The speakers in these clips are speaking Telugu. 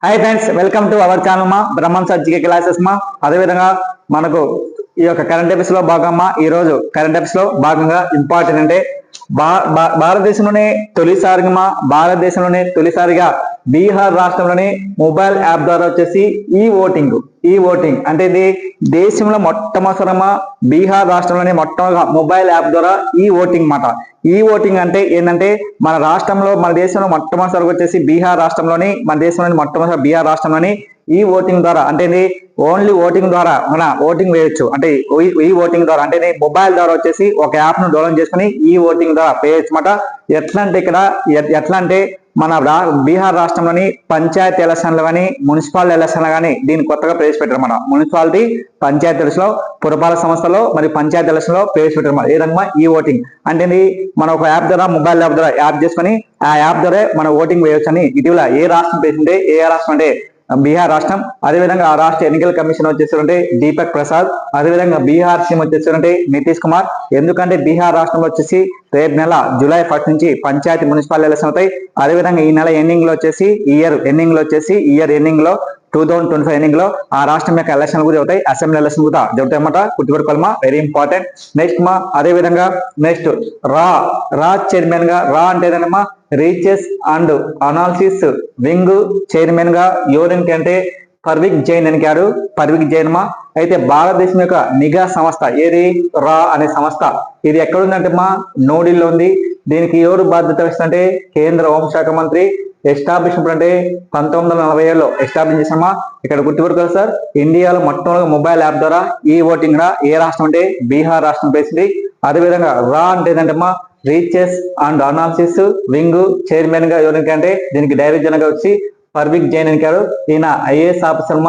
Hi friends, welcome to our channel మా బ్రహ్మం సార్ జీకే క్లాసెస్ మా. అదేవిధంగా మనకు ఈ యొక్క కరెంట్ అఫైర్స్ లో భాగంగా ఈ రోజు కరెంట్ అఫైర్స్ లో భాగంగా ఇంపార్టెంట్ అంటే భారతదేశంలోనే తొలిసారిగా బీహార్ రాష్ట్రంలోని మొబైల్ యాప్ ద్వారా వచ్చేసి ఈ ఓటింగ్ అంటే ఇది దేశంలో మొట్టమొదటిగా బీహార్ రాష్ట్రంలోని మొట్టమొదటిగా మొబైల్ యాప్ ద్వారా ఈ ఓటింగ్ మాట. ఈ ఓటింగ్ అంటే ఏంటంటే మన దేశంలో మొట్టమొదటిసారి వచ్చేసి బీహార్ రాష్ట్రంలోని ఈ ఓటింగ్ ద్వారా అంటే ఓన్లీ ఓటింగ్ ద్వారా మన ఓటింగ్ వేయొచ్చు. అంటే ఈ ఓటింగ్ ద్వారా అంటే మొబైల్ ద్వారా వచ్చేసి ఒక యాప్ ను డౌన్లోడ్ చేసుకుని ఈ ఓటింగ్ ద్వారా వేయొచ్చు మాట. ఎట్లా అంటే మన బీహార్ రాష్ట్రంలోని పంచాయతీ ఎలక్షన్లు కానీ మున్సిపల్ ఎలక్షన్లు కానీ దీన్ని కొత్తగా ప్రవేశపెట్టారు మన మున్సిపాలిటీ పంచాయతీ ఎలక్షన్ లో పురపాలక సంస్థలో మరి పంచాయతీ ఎలక్షన్ లో ప్రవేశపెట్టారు మన. ఏ రకంగా ఈ ఓటింగ్ అంటే మన ఒక యాప్ ద్వారా మొబైల్ యాప్ ద్వారా యాప్ చేసుకుని ఆ యాప్ ద్వారా మన ఓటింగ్ వేయొచ్చు అని ఇటీవల ఏ రాష్ట్రం పేసింటే రాష్ట్రం అంటే బీహార్ రాష్ట్రం. అదేవిధంగా ఆ రాష్ట్ర ఎన్నికల కమిషన్ వచ్చేసి దీపక్ ప్రసాద్. అదేవిధంగా బీహార్ సీఎం వచ్చేసి నితీష్ కుమార్. ఎందుకంటే బీహార్ రాష్ట్రంలో వచ్చేసి రేపు నెల జూలై 1 నుంచి పంచాయతీ మున్సిపల్ ఎలక్షన్ అవుతాయి. అదేవిధంగా ఈ నెల ఎండింగ్ లో వచ్చేసి ఈ ఇయర్ ఎండింగ్ లో 2025 ఎండింగ్ లో ఆ రాష్ట్రం యొక్క ఎలక్షన్ కూడా అవుతాయి, అసెంబ్లీ ఎలక్షన్ కూడా జరుగుతాయి అన్నమాట. గుర్తుపెట్టుకోవాలమ్మా, వెరీ ఇంపార్టెంట్. నెక్స్ట్ అదేవిధంగా రా చైర్మన్ గా అంటే ఏదన్నమా research and analysis wing chairman గా ఎవరికి అంటే పర్విక్ జైన్ అనికాడు. పర్విక్ జైన్ అయితే భారతదేశం యొక్క నిఘా సంస్థ ఏది రా అనే సంస్థ ఇది ఎక్కడుందంటే న్యూఢిల్లీలో ఉంది. దీనికి ఎవరు బాధ్యత వస్తుందంటే కేంద్ర హోంశాఖ మంత్రి. ఎస్టాబ్లిష్ అంటే 1947లో ఎస్టాబ్లిష్ చేసామా. ఇక్కడ గుర్తుపెట్టుకోవాలి సార్, ఇండియాలో మొట్టమొదటి మొబైల్ యాప్ ద్వారా ఈ ఓటింగ్ ఏ రాష్ట్రం అంటే బీహార్ రాష్ట్రం పేసింది. అదేవిధంగా రా అంటే ఏంటంటే research and analysis wing chairman గా ఎవరికంటే దీనికి డైరెక్టర్ గా వచ్చి పర్విక్ జైన్ అనికారు. ఈయన ఐఏఎస్ ఆఫీసర్.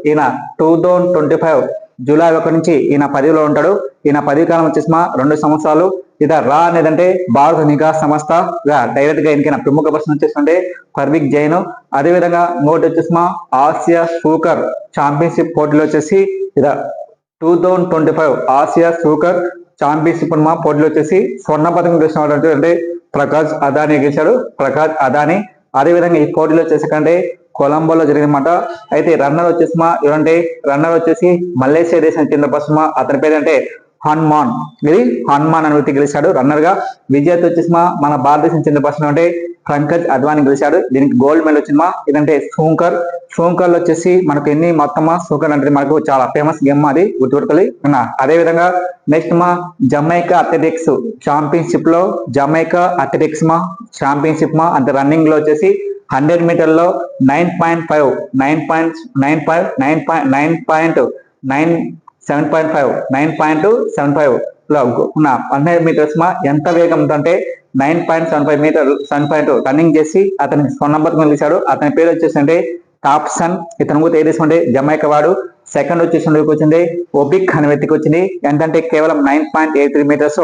ఈయన 2025 జూలై 1 నుంచి ఈయన పదవిలో ఉంటాడు. ఈయన పదవి కాలం వచ్చేసి 2 సంవత్సరాలు. ఇద రా అనేదంటే భారత నిఘా సంస్థగా డైరెక్ట్ గా ఎన్నికైన ప్రముఖ పర్సన్ వచ్చేసి పర్విక్ జైన్. అదేవిధంగా ఇంకోటి వచ్చేసి ఆసియా స్నూకర్ ఛాంపియన్షిప్ పోటీలో వచ్చేసి ఇద 2025 ఆసియా స్నూకర్ ఛాంపియన్షిప్ పోటీలో వచ్చేసి స్వర్ణ పథకం గెలిచినటువంటి అంటే ప్రకాష్ అదానీ గెలిచాడు. అదేవిధంగా ఈ పోటీలో వచ్చేసకంటే కొలంబోలో జరిగినమాట. అయితే రన్నర్ వచ్చేసి మలేషియా దేశానికి చెందిన పర్సన్. అతని పేరు అంటే హనుమాన్ అనే వ్యక్తి గెలిచాడు రన్నర్ గా. విజేత వచ్చేసి మన భారతదేశం చెందిన పర్సన్ అంటే పంకజ్ అద్వానీ గెలిచాడు. దీనికి గోల్డ్ మెడల్ వచ్చింది ఇదంటే స్నూకర్ లో వచ్చేసి మనకు స్నూకర్ అంటే మనకు చాలా ఫేమస్ గేమ్ అది గుర్తుపెట్టుకోవాలి. అదేవిధంగా నెక్స్ట్ జమైకా అథ్లెటిక్స్ ఛాంపియన్షిప్ లో అంటే రన్నింగ్ లో వచ్చేసి 100 మీటర్లో 9.75 లో ఉన్న 100 మీటర్స్ ఎంత వేగంతో అంటే 9.75 రన్నింగ్ చేసి అతనికి స్వర్ణ పథకం గెలిచాడు. అతని పేరు వచ్చేసి అంటే టాప్సన్. ఇతను కూడా ఏదేసుకుంటే జమైకా వాడు. సెకండ్ వచ్చేసి ఒబిక్ అనే వ్యక్తికి వచ్చింది. ఎంతంటే కేవలం 9.83 మీటర్స్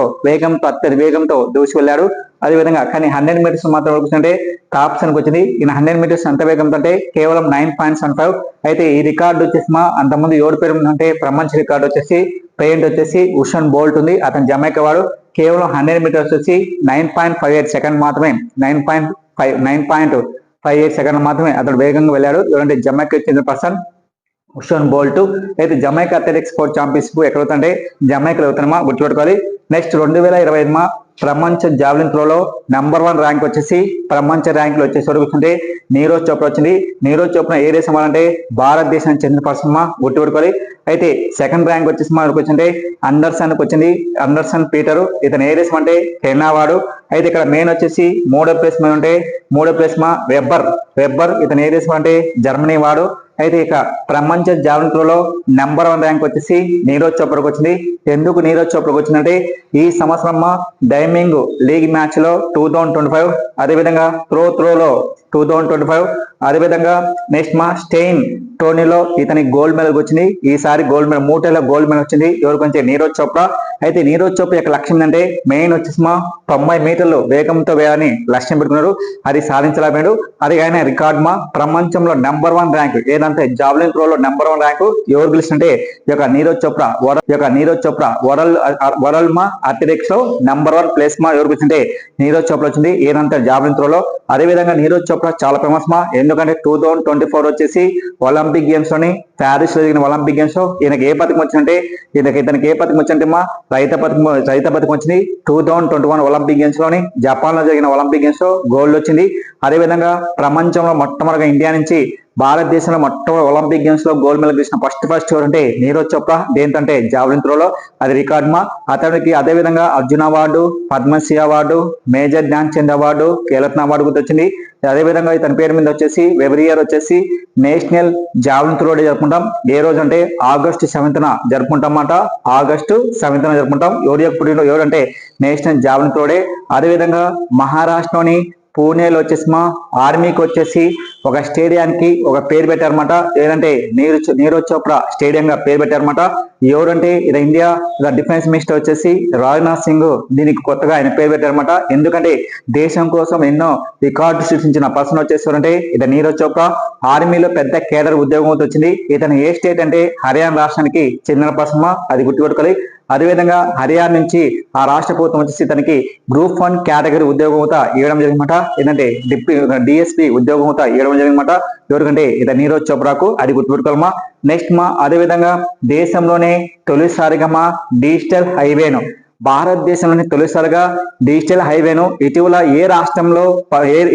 అత్యధిక వేగంతో దూసి వెళ్ళాడు. అదేవిధంగా కానీ 100 మీటర్స్ మాత్రం వరకుంటే టాప్సన్ కి వచ్చింది. ఈయన 100 మీటర్స్ ఎంత వేగంతో అంటే కేవలం 9.75. అయితే ఈ రికార్డు వచ్చేసి అంతకుముందు ఎవరి పేరు అంటే ప్రపంచ రికార్డు వచ్చేసి ఉషాన్ బోల్ట్ ఉంది. అతను జమైకా వాడు. కేవలం 100 మీటర్స్ వచ్చి 9.58 సెకండ్ మాత్రమే 9.58 సెకండ్ మాత్రమే అతడు వేగంగా వెళ్ళాడు. ఎవరంటే జమైకా చెందిన పర్సన్ ఉషాన్ బోల్ట్. అయితే జమైకా అథ్లెటిక్స్ స్పోర్ట్ ఛాంపియన్షిప్ ఎక్కడవుతుంటే జమైకాలో అవుతున్నామా గుర్తుపెట్టుకోవాలి. నెక్స్ట్ 2025 ప్రపంచ జావెలిన్ త్రోలో నెంబర్ 1 ర్యాంక్ వచ్చేసి ప్రపంచ ర్యాంక్ లో వచ్చేసి వరకు నీరజ్ చోప్రా వచ్చింది. నీరజ్ చోప్రా ఏ దేశం అంటే భారతదేశానికి చెందిన పర్సన్ గుర్తుపెట్టుకోవాలి. అయితే సెకండ్ ర్యాంక్ వచ్చేసి మనకు వచ్చింటే అండర్సన్ పీటర్. ఇతను ఏ దేశం అంటే కెనడా వాడు. అయితే ఇక్కడ మెయిన్ వచ్చేసి మూడో ప్లేస్ వెబ్బర్. ఇతను ఏ దేశం అంటే జర్మనీ వాడు. అయితే ఇక ప్రపంచ జావెలిన్ త్రోలో నెంబర్ 1 ర్యాంక్ వచ్చేసి నీరజ్ చోప్రాకి వచ్చింది. ఎందుకు నీరజ్ చోప్రాకి వచ్చిందంటే ఈ సంవత్సరం డైమింగ్ లీగ్ మ్యాచ్ లో 2025, అదేవిధంగా త్రోలో 2025, అదేవిధంగా నెక్స్ట్ స్టెయిన్ టోర్నీలో ఇతని గోల్డ్ మెడల్ వచ్చింది. ఈసారి గోల్డ్ మెడల్ 3 గోల్డ్ మెడల్ వచ్చింది. ఎవరికొంచెం నీరజ్ చోప్రా. అయితే నీరజ్ చోప్రా యొక్క లక్ష్యం ఏంటంటే మెయిన్ వచ్చేసి 90 మీటర్లు వేగంతో వేయాలని లక్ష్యం పెట్టుకున్నాడు. అది సాధించలేకపోయాడు. అది ఆయన రికార్డ్ ప్రపంచంలో నెంబర్ 1 ర్యాంక్ ఏదంటే జావెలిన్ త్రోలో నెంబర్ 1 ర్యాంకు ఎవరు గెలిచింటే ఈ యొక్క నీరజ్ చోప్రా వరల్డ్ అథ్లెటిక్స్ లో నెంబర్ 1 ప్లేస్ ఎవరు గెలిచింటే నీరజ్ చోప్రా వచ్చింది ఏదంటే జావెలిన్ త్రోలో. అదేవిధంగా నీరజ్ చోప్రా చోప్రా చాలా ఫేమస్ మా, ఎందుకంటే 2024 వచ్చేసి ఒలింపిక్ గేమ్స్ లోని ప్యారిస్ లో జరిగిన ఒలింపిక్ గేమ్స్ లో ఈయనకి ఏ పథకం వచ్చిందంటే ఇతనికి ఏ పథకం వచ్చిందంటే మా రైత పథకం వచ్చింది. 2021 ఒలింపిక్ గేమ్స్ లోని జపాన్ లో జరిగిన ఒలింపిక్ గేమ్స్ లో గోల్డ్ వచ్చింది. అదేవిధంగా ప్రపంచంలో మొట్టమొదటిగా ఇండియా నుంచి భారతదేశంలో మొట్టమొదటి ఒలింపిక్ గేమ్స్ లో గోల్డ్ మెడల్ గెలిచిన ఫస్ట్ ఎవరంటే నీరజ్ చోప్రా, దేంతంటే జావలిన్ త్రోలో, అది రికార్డ్ మా. అతనికి అదేవిధంగా Arjun award, Padma Shri award, Major Dhyan Chand award, Khel Ratna award కూడా వచ్చింది. అదేవిధంగా ఇతని పేరు మీద వచ్చేసి ఎవ్రీ ఇయర్ వచ్చేసి నేషనల్ జావలిన్ త్రో డే జరుపుకుంటాం. ఏ రోజు అంటే ఆగస్టు 7న జరుపుకుంటాం అన్నమాట. ఆగస్టు 7న జరుపుకుంటాం. ఎవరంటే నేషనల్ జావలిన్ త్రో డే. అదేవిధంగా మహారాష్ట్రలోని పూణేలో వచ్చేసి మా ఆర్మీకి వచ్చేసి ఒక స్టేడియానికి ఒక పేరు పెట్టారన్నమాట. ఏదంటే నీరజ్ చోప్రా స్టేడియం గా పేరు పెట్టారన్నమాట. ఎవరంటే ఇది ఇండియా డిఫెన్స్ మినిస్టర్ వచ్చేసి రాజ్నాథ్ సింగ్ దీనికి కొత్తగా ఆయన పేరు పెట్టారన్నమాట. ఎందుకంటే దేశం కోసం ఎన్నో రికార్డు సృష్టించిన పర్సన్ వచ్చేసారంటే ఇది నీరజ్ చోప్రా. ఆర్మీలో పెద్ద కేడర్ ఉద్యోగం వచ్చింది. ఇతను ఏ స్టేట్ అంటే హర్యానా రాష్ట్రానికి చెందిన పర్సన్, అది గుర్తుపెట్టుకోవాలి. అదేవిధంగా హర్యానా నుంచి ఆ రాష్ట్ర ప్రభుత్వం వచ్చేసి తనకి గ్రూప్ 1 కేటగిరీ ఉద్యోగం ఇవ్వడం జరిగిందన్నమాట. ఏంటంటే డిఎస్పీ ఉద్యోగం ఇవ్వడం జరిగిందన్నమాట. ఎవరికంటే ఇది నీరజ్ చోప్రాకు, అది గుర్తుపెట్టుకోవాలమ్మా. నెక్స్ట్ మా అదేవిధంగా దేశంలోనే తొలిసారిగా మా డిజిటల్ హైవేను, భారతదేశంలోని తొలిసారిగా డిజిటల్ హైవేను ఇటీవల ఏ రాష్ట్రంలో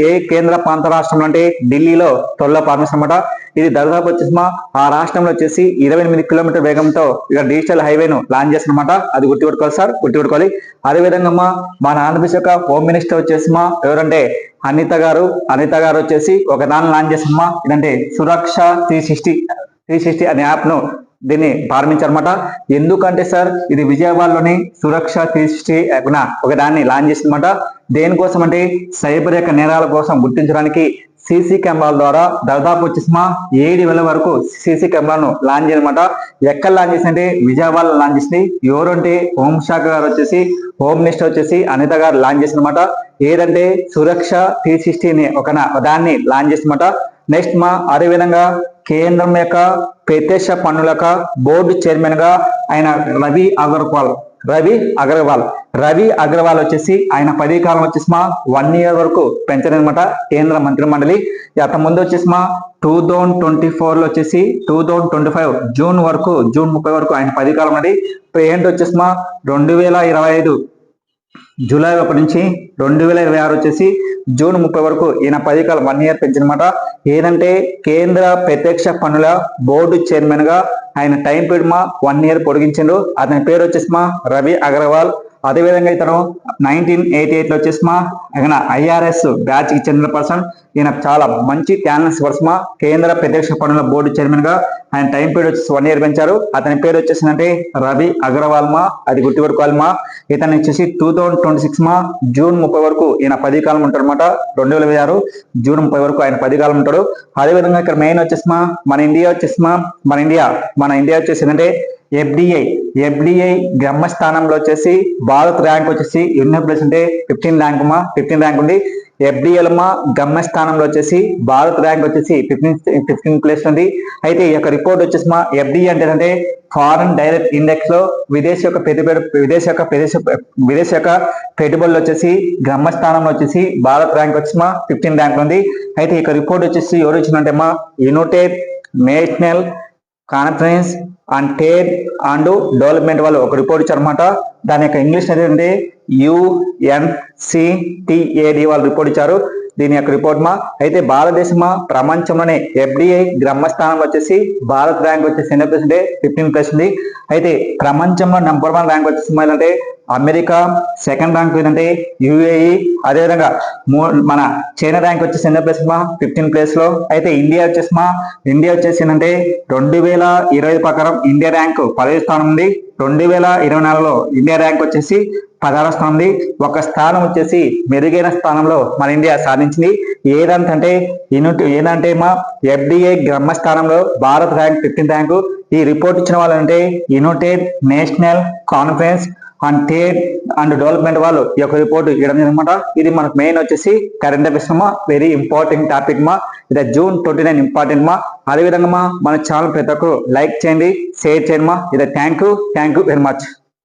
ఏ కేంద్ర ప్రాంత రాష్ట్రంలో అంటే ఢిల్లీలో త్వరలో ప్రారంభిస్తామన్నమాట. ఇది దాదాపు వచ్చేసి ఆ రాష్ట్రంలో వచ్చేసి 28 కిలోమీటర్ వేగంతో ఇక డిజిటల్ హైవేను లాంచ్ చేస్తున్నమాట. అది గుర్తుపెట్టుకోవాలి సార్, గుర్తుపెట్టుకోవాలి. అదేవిధంగా మన ఆంధ్రప్రదేశ్ యొక్క హోమ్ మినిస్టర్ వచ్చేసి ఎవరంటే అనిత గారు వచ్చేసి ఒక దాన్ని లాంచ్ చేస్తున్నా. ఇదంటే సురక్ష 360 అనే యాప్ ను దీన్ని ప్రారంభించారన్నమాట. ఎందుకంటే సార్ ఇది విజయవాడలోని సురక్ష 360 ఒక దాన్ని లాంచ్ చేసిందన్నమాట. దేనికోసం అంటే సైబర్ యొక్క నేరాల కోసం గుర్తించడానికి సీసీ కెమెరాల ద్వారా దాదాపు వచ్చేసి 7,000 వరకు సీసీ కెమెరాను లాంచ్ చేయనమాట. ఎక్కడ లాంచ్ చేసిందంటే విజయవాడలో లాంచ్ చేసింది. ఎవరంటే హోంశాఖ గారు వచ్చేసి హోమ్ మినిస్టర్ వచ్చేసి అనిత గారు లాంచ్ చేసినమాట. ఏదంటే సురక్ష 360 ఒక దాన్ని లాంచ్ చేసినమాట. నెక్స్ట్ అదేవిధంగా కేంద్రం యొక్క ప్రత్యక్ష పన్నుల బోర్డు చైర్మన్ గా ఆయన రవి అగర్వాల్ వచ్చేసి ఆయన పదవీ కాలం వచ్చేసి 1 year వరకు పెంచనమాట కేంద్ర మంత్రి మండలి. అతని ముందు వచ్చేసి 2024 లో వచ్చేసి 2025 జూన్ 30 వరకు ఆయన పదవీ కాలం అనేది. ప్రెజెంట్ వచ్చేసి 2025 జూలై 1 నుంచి 2026 వచ్చేసి జూన్ 30 వరకు ఈయన పదవీ కాలం 1 year పెంచినమాట. ఏదంటే కేంద్ర ప్రత్యక్ష పన్నుల బోర్డు చైర్మన్ గా ఆయన టైం పీరియడ్ 1 year పొడిగించిండు. అతని పేరు వచ్చేసి రవి అగర్వాల్. అదేవిధంగా ఇతను 1988 లో వచ్చేసి ఆయన ఐఆర్ఎస్ బ్యాచ్ కి చెందిన పర్సన్. ఈయన చాలా మంచి టాలెంట్స్ పర్సన్. కేంద్ర ప్రత్యక్ష పన్నుల బోర్డు చైర్మన్ గా ఆయన టైం పీరియడ్ వచ్చేసి 1 year పెంచారు. అతని పేరు వచ్చేసి అంటే రవి అగర్వాల్ అది గుర్తుపెట్టుకోవాలి. ఇతను వచ్చేసి 2026 జూన్ 30 వరకు ఈయన పదవీ కాలం ఉంటాడు అనమాట. 2026 జూన్ 30 వరకు ఆయన పదవీ కాలం ఉంటాడు. అదేవిధంగా ఇక్కడ మెయిన్ వచ్చేసి మన ఇండియా వచ్చేసి అంటే ఎఫ్డిఐ గమ్యస్థానంలో వచ్చేసి భారత్ ర్యాంక్ వచ్చేసి ఎన్నో ప్లేస్ అంటే 15 ర్యాంక్ ఉంది. ఎఫ్డిఎల్ గమ్యస్థానంలో వచ్చేసి భారత్ ర్యాంక్ వచ్చేసి 15 ప్లేస్ ఉంది. అయితే ఈ యొక్క రిపోర్ట్ వచ్చేసి ఎఫ్డిఐ అంటే ఫారెన్ డైరెక్ట్ ఇండెక్స్ లో విదేశీ యొక్క పెట్టుబడులు వచ్చేసి గమ్యస్థానంలో వచ్చేసి భారత్ ర్యాంక్ వచ్చి 15 ర్యాంక్ ఉంది. అయితే ఈ యొక్క రిపోర్ట్ వచ్చేసి ఎవరు ఇచ్చినట్టే United National Conference and Trade and Development వాళ్ళు ఒక రిపోర్ట్ ఇచ్చారన్నమాట. దాని యొక్క ఇంగ్లీష్ అంటే UNCTAD వాళ్ళు రిపోర్ట్ ఇచ్చారు. దీని యొక్క రిపోర్ట్ అయితే భారతదేశం ప్రపంచంలోనే ఎఫ్డిఐ గమ్యస్థానంలో వచ్చేసి భారత్ ర్యాంక్ వచ్చేసి ఎన్నో ప్లేస్ అంటే 15 ప్లేస్ ఉంది. అయితే ప్రపంచంలో నెంబర్ 1 ర్యాంక్ వచ్చేసి అంటే అమెరికా, సెకండ్ ర్యాంక్ ఏంటంటే యుఏఈ, అదేవిధంగా మన చైనా ర్యాంక్ వచ్చేసి ఎన్నో ప్లేస్ 15 ప్లేస్ లో. అయితే ఇండియా వచ్చేసి ఏంటంటే 2020 ప్రకారం ఇండియా ర్యాంక్ 10వ స్థానం ఉంది. 2024లో ఇండియా ర్యాంక్ వచ్చేసి 16వ స్థానం ఉంది. ఒక స్థానం వచ్చేసి మెరుగైన స్థానంలో మన ఇండియా సాధించింది. ఏదంటే ఎఫ్డిఐ గమ్యస్థానంలో భారత్ ర్యాంక్ 15 ర్యాంకు. ఈ రిపోర్ట్ ఇచ్చిన వాళ్ళంటే United National Conference and Trade and Development వాళ్ళు ఈ యొక్క రిపోర్ట్ ఇవ్వడం అనమాట. ఇది మనకు మెయిన్ వచ్చేసి current affairs very important topic ఇది జూన్ 29 ఇంపార్టెంట్ అదేవిధంగా మన ఛానల్ ప్రతి ఒక్కరు లైక్ చేయండి, షేర్ చేయండి ఇది థ్యాంక్ యూ వెరీ మచ్.